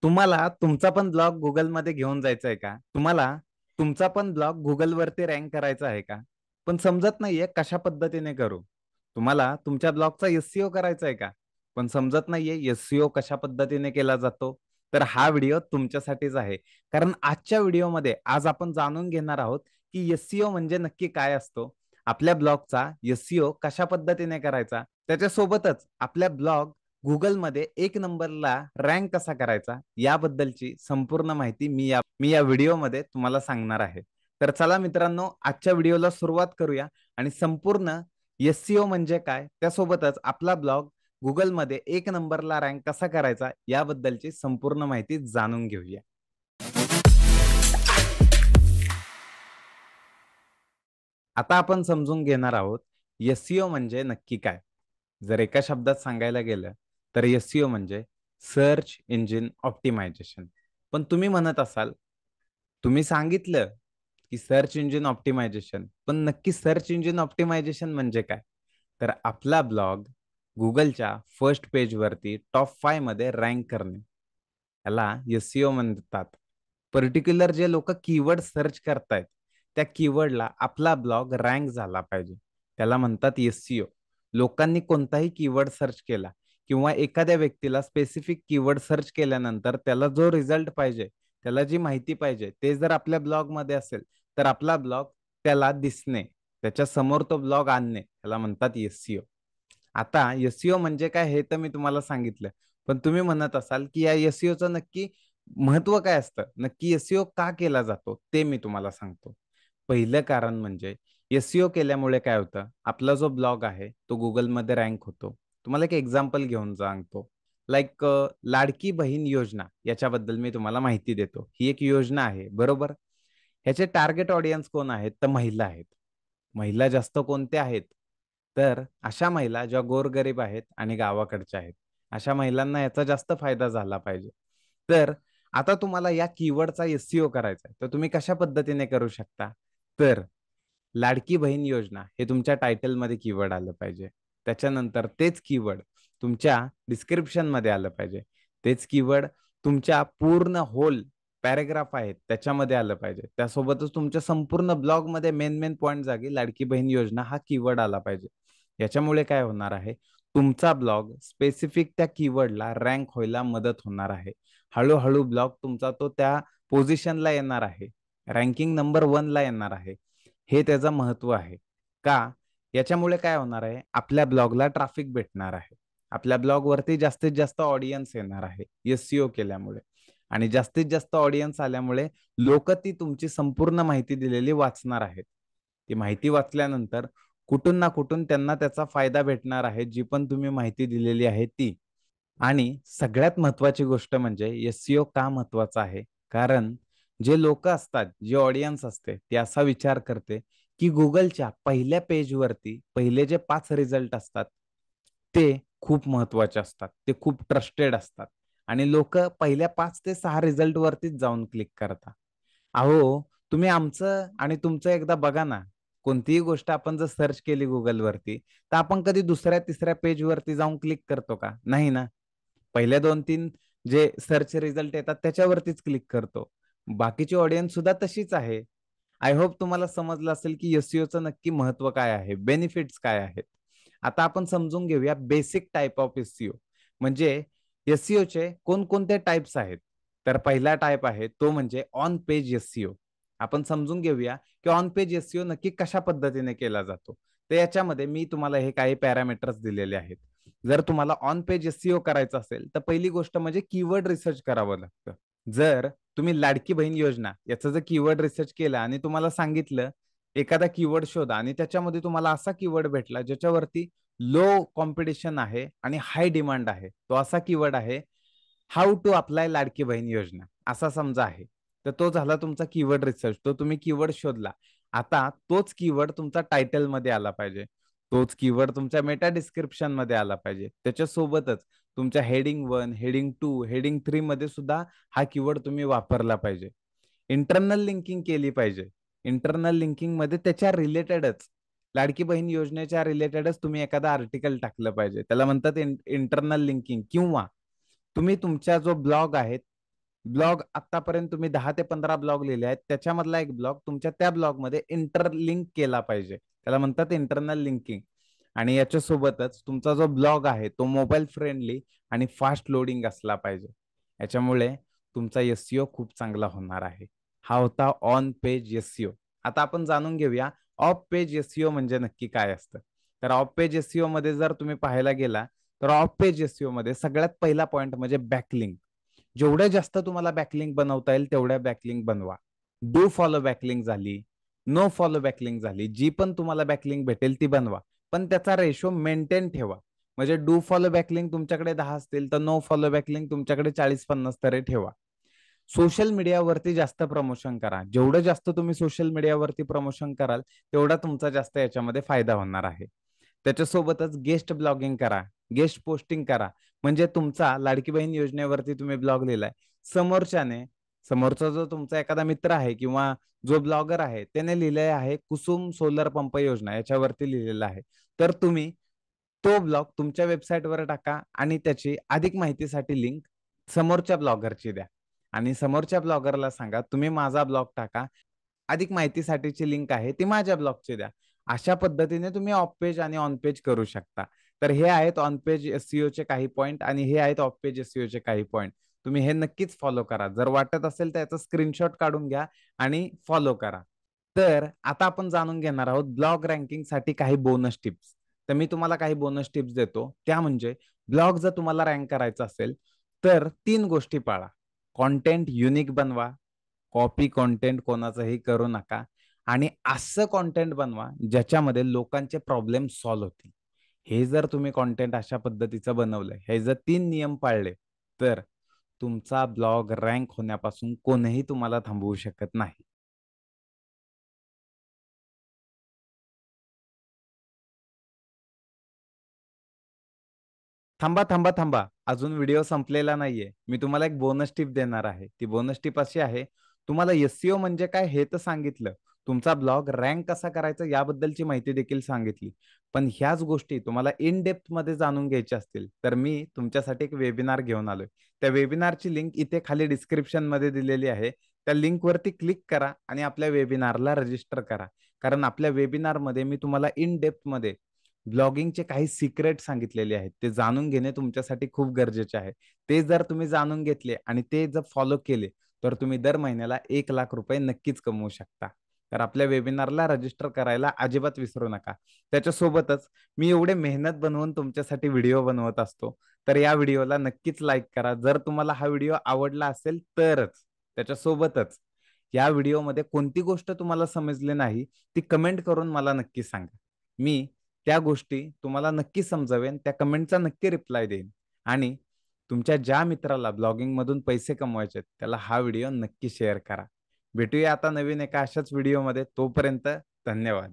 तुम्हाला तुमचा पण ब्लॉग गुगलमध्ये घेऊन जायचा आहे का? तुम्हाला तुमचा पण ब्लॉग गुगलवरती रँक करायचा आहे का? पण समजत नाहीये कशा पद्धतीने करू. तुम्हाला तुमच्या ब्लॉगचा एस-सी-ओ करायचा आहे का? पण समजत नाहीये एस-सी-ओ कशा पद्धतीने केला जातो. तर हा व्हिडिओ तुमच्यासाठीच आहे. कारण आजच्या व्हिडिओमध्ये आज आपण जाणून घेणार आहोत की एस-सी-ओ म्हणजे नक्की काय असतो. आपल्या ब्लॉगचा एस-सी-ओ कशा पद्धतीने करायचा. त्याच्यासोबतच आपल्या ब्लॉग गुगलमध्ये एक नंबरला रँक कसा करायचा याबद्दलची संपूर्ण माहिती मी या व्हिडिओमध्ये तुम्हाला सांगणार आहे. तर चला मित्रांनो, आजच्या व्हिडिओला सुरुवात करूया आणि संपूर्ण एस-सी-ओ म्हणजे काय, त्यासोबतच आपला ब्लॉग गुगलमध्ये एक नंबरला रँक कसा करायचा याबद्दलची संपूर्ण माहिती जाणून घेऊया. आता आपण समजून घेणार आहोत एस-सी-ओ म्हणजे नक्की काय. जर एका शब्दात सांगायला गेलं तर एस-सी-ओ म्हणजे सर्च इंजिन ऑप्टिमायझेशन. पण तुम्ही म्हणत असाल, तुम्ही सांगितलं की सर्च इंजिन ऑप्टिमायझेशन, पण नक्की सर्च इंजिन ऑप्टिमायझेशन म्हणजे काय? तर आपला ब्लॉग Googleच्या फर्स्ट पेजवरती टॉप 5 मध्ये रँक करणे, याला एस-सी-ओ म्हणतात. पर्टिक्युलर जे लोक कीवर्ड सर्च करतायत, त्या कीवर्डला आपला ब्लॉग रँक झाला पाहिजे. त्याला म्हणतात एस-सी-ओ. लोकांनी कोणताही कीवर्ड सर्च केला किंवा एखाद्या व्यक्तीला स्पेसिफिक कीवर्ड सर्च केल्यानंतर त्याला जो रिझल्ट पाहिजे, त्याला जी माहिती पाहिजे, ते जर आपल्या ब्लॉगमध्ये असेल, तर आपला ब्लॉग त्याला दिसणे, त्याच्या समोर तो ब्लॉग आणणे, त्याला म्हणतात एस-सी-ओ. आता एस-सी-ओ म्हणजे काय हे तर मी तुम्हाला सांगितलं. पण तुम्ही म्हणत असाल, की या एस-सी-ओचं नक्की महत्त्व काय असतं? नक्की एस-सी-ओ का केला जातो? ते मी तुम्हाला सांगतो. पहिलं कारण म्हणजे एस-सी-ओ केल्यामुळे काय होतं? आपला जो ब्लॉग आहे, तो Googleमध्ये रँक होतो. तुम्हाला एक एक्झाम्पल घेऊन सांगतो. लाइक लाडकी बहीण योजना याच्याबद्दल मी तुम्हाला माहिती देतो. ही एक योजना आहे, बरोबर? ह्याचे टार्गेट ऑडियन्स कोण आहेत? तर महिला आहेत. महिला जास्त कोणत्या आहेत? तर अशा महिला ज्या गोरगरीब आहेत आणि गावाकडच्या आहेत. अशा महिलांना याचा जास्त फायदा झाला पाहिजे. तर आता तुम्हाला या कीवर्डचा एस-सी-ओ करायचा आहे. तर तुम्ही कशा पद्धतीने करू शकता? तर लाडकी बहीण योजना हे तुमच्या टायटलमध्ये कीवर्ड आलं पाहिजे. त्याच्यानंतर तेच कीवर्ड तुमच्या डिस्क्रिप्शनमध्ये आलं पाहिजे. तेच कीवर्ड तुमच्या पूर्ण होल पॅराग्राफ आहेत त्याच्यामध्ये आलं पाहिजे. त्यासोबतच तुमच्या संपूर्ण ब्लॉगमध्ये मेन पॉइंट जागी लाडकी बहीण योजना हा कीवर्ड आला पाहिजे. याच्यामुळे काय होणार आहे? तुमचा ब्लॉग स्पेसिफिक त्या कीवर्डला रँक व्हायला मदत होणार आहे. हळू-हळू ब्लॉग तुमचा तो त्या पोझिशनला येणार आहे. रँकिंग नंबर 1 ला येणार आहे. हे त्याचं महत्त्व आहे. का? याच्यामुळे काय होणार आहे? आपल्या ब्लॉगला ट्रॅफिक भेटणार आहे. आपल्या ब्लॉगवरती जास्तीत जास्त ऑडियन्स येणार आहे, एस-सी-ओ केल्यामुळे. आणि जास्तीत जास्त ऑडियन्स आल्यामुळे लोकं ती तुमची संपूर्ण माहिती दिलेली वाचणार आहेत. ती माहिती वाचल्यानंतर कुठून ना कुठून त्यांना त्याचा फायदा भेटणार आहे, जी पण तुम्ही माहिती दिलेली आहे ती. आणि सगळ्यात महत्त्वाची गोष्ट म्हणजे एस-सी-ओ का महत्त्वाचा आहे? कारण जे लोकं असतात, जी ऑडियन्स असते, ती असा विचार करते, की Googleच्या पहिल्या पेजवरती पहिले जे 5 रिझल्ट असतात, ते खूप महत्त्वाचे असतात. ते खूप ट्रस्टेड असतात आणि लोकं पहिल्या 5 ते 6 रिझल्टवरतीच जाऊन क्लिक करतात. अहो, तुम्ही आमचं आणि तुमचं एकदा बघा ना. कोणतीही गोष्ट आपण जर सर्च केली Googleवरती, तर आपण कधी दुसऱ्या-तिसऱ्या पेजवरती जाऊन क्लिक करतो का? नाही ना. पहिल्या 2-3 जे सर्च रिझल्ट येतात त्याच्यावरतीच क्लिक करतो. बाकीची ऑडियन्स सुद्धा तशीच आहे. आय होप तुम्हाला समजलं असेल, की एस-सी-ओचं नक्की महत्त्व काय आहे? बेनिफिट्स काय आहेत? आता आपण समजून घेऊया बेसिक टाइप ऑफ एस-सी-ओ. म्हणजे एस-सी-ओचे कोणकोणते टाइप्स आहेत? तर पहिला टाइप आहे तो म्हणजे ऑन पेज एस-सी-ओ. आपण समजून घेऊया, की ऑन पेज एस-सी-ओ नक्की कशा पद्धतीने केला जातो. तर याच्यामध्ये मी तुम्हाला हे काही पॅरामीटर्स दिलेले आहेत. जर तुम्हाला ऑन पेज एस-सी-ओ करायचं असेल, तर पहिली गोष्ट म्हणजे कीवर्ड रिसर्च करावं लागतं. जर तुम्ही लाडकी बहीण योजना याचं जर कीवर्ड रिसर्च केला आणि तुम्हाला सांगितलं, एखादा कीवर्ड शोधा आणि त्याच्यामध्ये तुम्हाला असा कीवर्ड भेटला ज्याच्यावरती लो कॉम्पिटिशन आहे आणि हाय डिमांड आहे. तो असा कीवर्ड आहे, how to apply Ladki Bahin योजना असा समजा आहे. तर तो झाला तुमचा कीवर्ड रिसर्च. तो तुम्ही कीवर्ड शोधला. आता तोच कीवर्ड तुमचा टायटलमध्ये आला पाहिजे. तोच कीवर्ड तुमच्या मेटा डिस्क्रिप्शनमध्ये आला पाहिजे. त्याच्यासोबतच तुमच्या हेडिंग 1, हेडिंग 2, हेडिंग 3 मध्ये सुद्धा हा कीवर्ड तुम्ही वापरला पाहिजे. इंटरनल लिंकिंग केली पाहिजे. इंटरनल लिंकिंगमध्ये त्याच्या रिलेटेडच, लाडकी बहीण योजनेच्या रिलेटेडच तुम्ही एखादा आर्टिकल टाकलं पाहिजे. त्याला म्हणतात इंटरनल लिंकिंग किंवा तुम्ही तुमचा जो ब्लॉग आहे ब्लॉग आतापर्यंत तुम्ही 10 ते 15 ब्लॉग लिहिले आहेत, त्याच्यामधला एक ब्लॉग तुमच्या त्या ब्लॉगमध्ये इंटरलिंक केला पाहिजे. त्याला म्हणतात इंटरनल लिंकिंग. आणि याच्यासोबतच तुमचा जो ब्लॉग आहे तो मोबाईल फ्रेंडली आणि फास्ट लोडिंग असला पाहिजे. याच्यामुळे तुमचा एसईओ खूप चांगला होणार आहे. हा होता ऑन पेज एसईओ. आता आपण जाणून घेऊया ऑफ पेज एसईओ म्हणजे नक्की काय असतं. तर ऑफ पेज एसईओ मध्ये जर तुम्ही पाहायला गेला तर ऑफ पेज एसईओ मध्ये सगळ्यात पहिला पॉईंट म्हणजे बॅकलिंक. जेवढ्या जास्त तुम्हाला बॅकलिंक बनवता येईल तेवढ्या बॅकलिंक बनवा. डू फॉलो बॅकलिंक झाली, नो फॉलो बॅकलिंक झाली, जी पण तुम्हाला बॅकलिंक भेटेल ती बनवा. पण त्याचा रेशो मेंटेन ठेवा. म्हणजे डू फॉलो बॅकलिंक तुमच्याकडे 10 असतील तर नो फॉलो बॅकलिंक तुमच्याकडे 40-50 तरी ठेवा. सोशल मीडियावरती जास्त प्रमोशन करा. जेवढं जास्त तुम्ही सोशल मीडियावरती प्रमोशन कराल तेवढा तुमचा जास्त याच्यामध्ये फायदा होणार आहे. त्याच्यासोबतच गेस्ट ब्लॉगिंग करा, गेस्ट पोस्टिंग करा. म्हणजे तुमचा लाडकी बहीण योजनेवरती तुम्ही ब्लॉग लिहिलाय, समोरच्याने समोरचा जो तुमचा एखादा मित्र आहे किंवा जो ब्लॉगर आहे त्याने लिहिले आहे कुसुम सोलर पंप योजना याच्यावरती लिहिलेलं आहे. तर तुम्ही तो ब्लॉग तुमच्या वेबसाईटवर टाका आणि त्याची अधिक माहितीसाठी लिंक समोरच्या ब्लॉगरची द्या. आणि समोरच्या ब्लॉगरला सांगा तुम्ही माझा ब्लॉग टाका, अधिक माहितीसाठीची लिंक आहे ती माझ्या ब्लॉगची द्या. अशा पद्धतीने तुम्ही ऑफ पेज आणि ऑन पेज करू शकता. तर हे आहेत ऑन पेज एसईओचे काही पॉईंट आणि हे आहेत ऑफ पेज एसईओचे काही पॉईंट. तुम्ही हे नक्कीच फॉलो करा. जर वाटत असेल तर याचा स्क्रीनशॉट काढून घ्या आणि फॉलो करा. तर आता आपण जाणून घेणार आहोत ब्लॉग रँकिंगसाठी काही बोनस टिप्स. तर मी तुम्हाला काही बोनस टिप्स देतो. त्या म्हणजे ब्लॉग जर तुम्हाला रँक करायचा असेल तर 3 गोष्टी पाळा. कंटेंट युनिक बनवा, कॉपी कंटेंट कोणाचंही करू नका आणि असं कंटेंट बनवा ज्याच्यामध्ये लोकांचे प्रॉब्लेम सॉल्व्ह होतील. हे जर तुम्ही कंटेंट अशा पद्धतीचं बनवलंय, हे जर 3 नियम पाळले, तर तुमचा ब्लॉग रँक होण्यापासून कोणीही तुम्हाला थांबवू शकत नाही. थांबा, थांबा, थांबा. अजून व्हिडिओ संपलेला नाहीये. मी तुम्हाला एक बोनस टिप देणार आहे. ती बोनस टिप अशी आहे, तुम्हाला एसईओ म्हणजे काय हे तर सांगितलं. तुमचा ब्लॉग रँक कसा करायचा याबद्दलची माहिती देखील सांगितली. पण ह्याच गोष्टी तुम्हाला इन डेप्थ मध्ये जाणून घ्यायच्या असतील, तर मी तुमच्यासाठी एक वेबिनार घेऊन आलोय. त्या वेबिनारची लिंक इथे खाली डिस्क्रिप्शनमध्ये दिलेली आहे. त्या लिंकवरती क्लिक करा आणि आपल्या वेबिनारला रजिस्टर करा. कारण आपल्या वेबिनारमध्ये मी तुम्हाला इन डेप्थमध्ये ब्लॉगिंगचे काही सिक्रेट सांगितलेले आहेत. ते जाणून घेणे तुमच्यासाठी खूप गरजेचे आहे. ते जर तुम्ही जाणून घेतले आणि ते जर फॉलो केले, तर तुम्ही दर महिन्याला 1,00,000 रुपये नक्कीच कमवू शकता. तर आपल्या वेबिनारला रजिस्टर करायला अजिबात विसरू नका. त्याच्यासोबतच मी एवढे मेहनत बनवून तुमच्यासाठी व्हिडिओ बनवत असतो. तर या व्हिडिओला नक्कीच लाईक करा. जर तुम्हाला हा व्हिडिओ आवडला असेल तरच. त्याच्यासोबतच या व्हिडिओमध्ये कोणती गोष्ट तुम्हाला समजली नाही, ती कमेंट करून मला नक्की सांगा. मी त्या गोष्टी तुम्हाला नक्की समजावेन, त्या कमेंटचा नक्की रिप्लाय देईन आणि तुमच्या ज्या मित्राला ब्लॉगिंग मधून पैसे कमवायचे आहेत, त्याला हा व्हिडिओ नक्की शेअर करा. भेटूया आता नवीन एका अशाच व्हिडिओमध्ये. तोपर्यंत धन्यवाद.